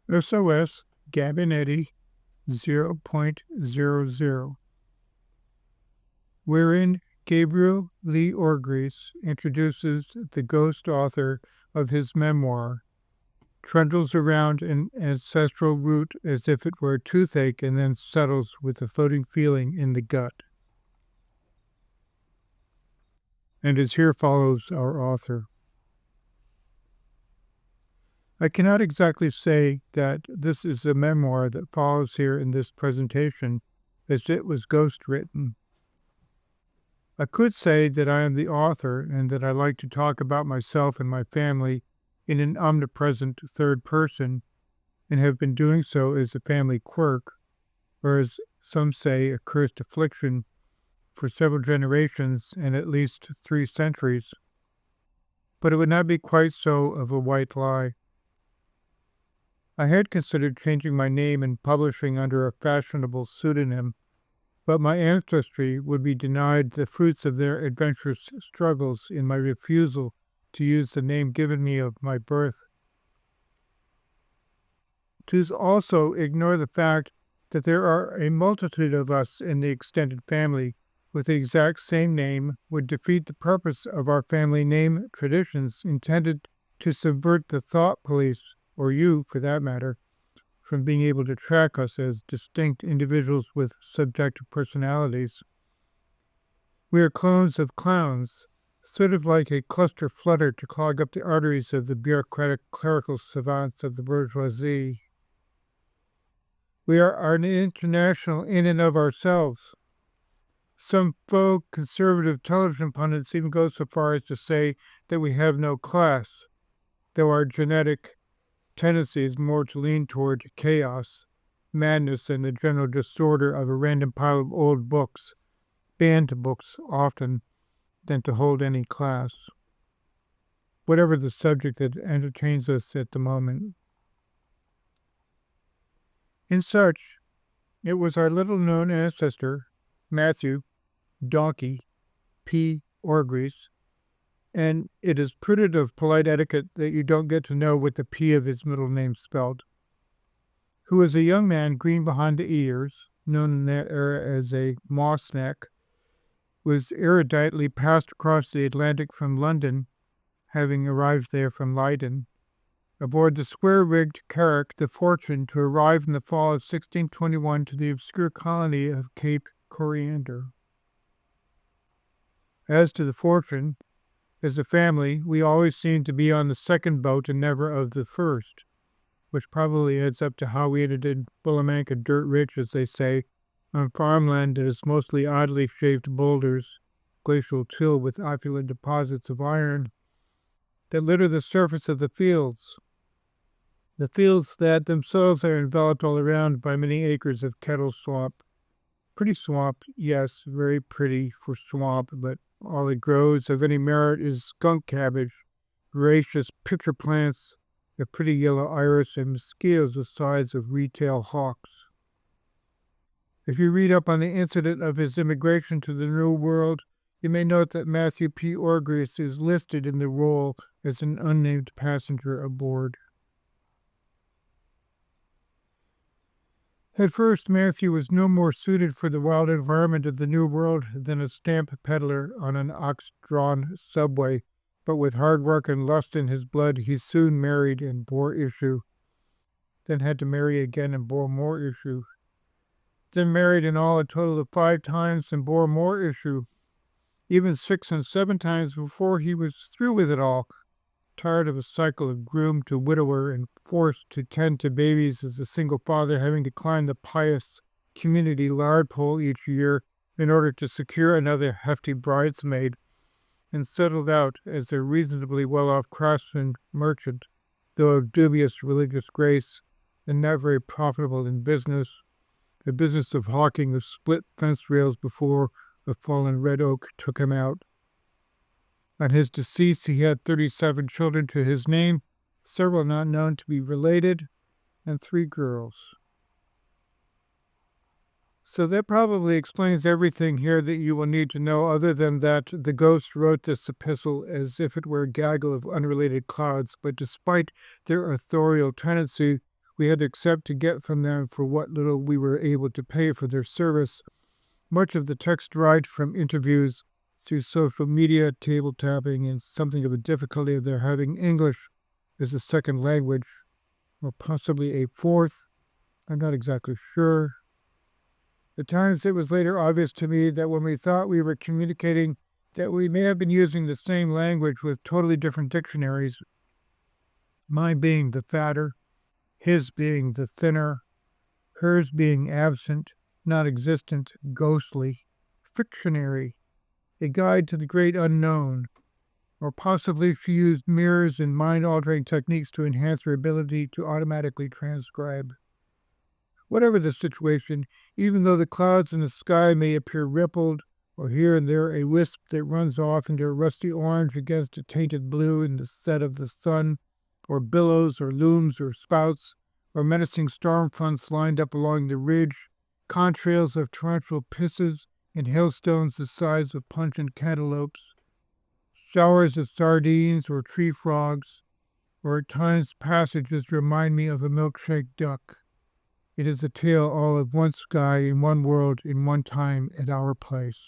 SOS Gab Eti 0.00, wherein Gabriel Lee Orgrease introduces the ghost author of his memoir, trundles around an ancestral root as if it were a toothache, and then settles with a floating feeling in the gut. And as here follows our author. I cannot exactly say that this is a memoir that follows here in this presentation, as it was ghost written. I could say that I am the author and that I like to talk about myself and my family in an omnipresent third person, and have been doing so as a family quirk, or as some say, a cursed affliction, for several generations and at least 3 centuries. But it would not be quite so of a white lie. I had considered changing my name and publishing under a fashionable pseudonym, but my ancestry would be denied the fruits of their adventurous struggles in my refusal to use the name given me of my birth. To also ignore the fact that there are a multitude of us in the extended family with the exact same name would defeat the purpose of our family name traditions intended to subvert the thought police, or you for that matter, from being able to track us as distinct individuals with subjective personalities. We are clones of clowns, sort of like a cluster flutter to clog up the arteries of the bureaucratic clerical savants of the bourgeoisie. We are an international in and of ourselves. Some faux conservative television pundits even go so far as to say that we have no class, though our genetic tendency is more to lean toward chaos, madness, and the general disorder of a random pile of old books, banned books often, than to hold any class, whatever the subject that entertains us at the moment. In such, it was our little-known ancestor, Matthew Donkey P. Orgrease, and it is prudent of polite etiquette that you don't get to know what the P of his middle name spelled, who was a young man green behind the ears, known in that era as a moss neck, was eruditely passed across the Atlantic from London, having arrived there from Leiden, aboard the square-rigged carrack the Fortune to arrive in the fall of 1621 to the obscure colony of Cape Coriander. As to the Fortune, as a family, we always seem to be on the second boat and never of the first, which probably adds up to how we ended in Bullamanca dirt rich, as they say, on farmland that is mostly oddly shaped boulders, glacial till with opulent deposits of iron, that litter the surface of the fields that themselves are enveloped all around by many acres of kettle swamp. Pretty swamp, yes, very pretty for swamp, but all it grows of any merit is skunk cabbage, voracious picture plants, a pretty yellow iris, and mosquitoes the size of retail hawks. If you read up on the incident of his immigration to the New World, you may note that Matthew P. Orgrease is listed in the roll as an unnamed passenger aboard. At first, Matthew was no more suited for the wild environment of the New World than a stamp peddler on an ox-drawn subway, but with hard work and lust in his blood, he soon married and bore issue, then had to marry again and bore more issue, then married in all a total of 5 times and bore more issue, even 6 and 7 times before he was through with it all, tired of a cycle of groom to widower and forced to tend to babies as a single father, having to climb the pious community lard pole each year in order to secure another hefty bridesmaid, and settled out as a reasonably well-off craftsman merchant, though of dubious religious grace and not very profitable in business, the business of hawking the split fence rails before a fallen red oak took him out. On his decease, he had 37 children to his name, several not known to be related, and 3 girls. So that probably explains everything here that you will need to know, other than that the ghost wrote this epistle as if it were a gaggle of unrelated clouds, but despite their authorial tendency, we had to accept to get from them for what little we were able to pay for their service. Much of the text derived from interviews through social media, table tapping, and something of the difficulty of their having English as a second language, or possibly a fourth. I'm not exactly sure. At times it was later obvious to me that when we thought we were communicating, that we may have been using the same language with totally different dictionaries, mine being the fatter, his being the thinner, hers being absent, not existent, ghostly, fictionary, a guide to the great unknown, or possibly she used mirrors and mind-altering techniques to enhance her ability to automatically transcribe. Whatever the situation, even though the clouds in the sky may appear rippled, or here and there a wisp that runs off into a rusty orange against a tainted blue in the set of the sun, or billows or looms or spouts, or menacing storm fronts lined up along the ridge, contrails of torrential pisses, and hailstones the size of pungent cantaloupes, showers of sardines or tree frogs, or at times passages remind me of a milkshake duck. It is a tale all of one sky in one world in one time at our place.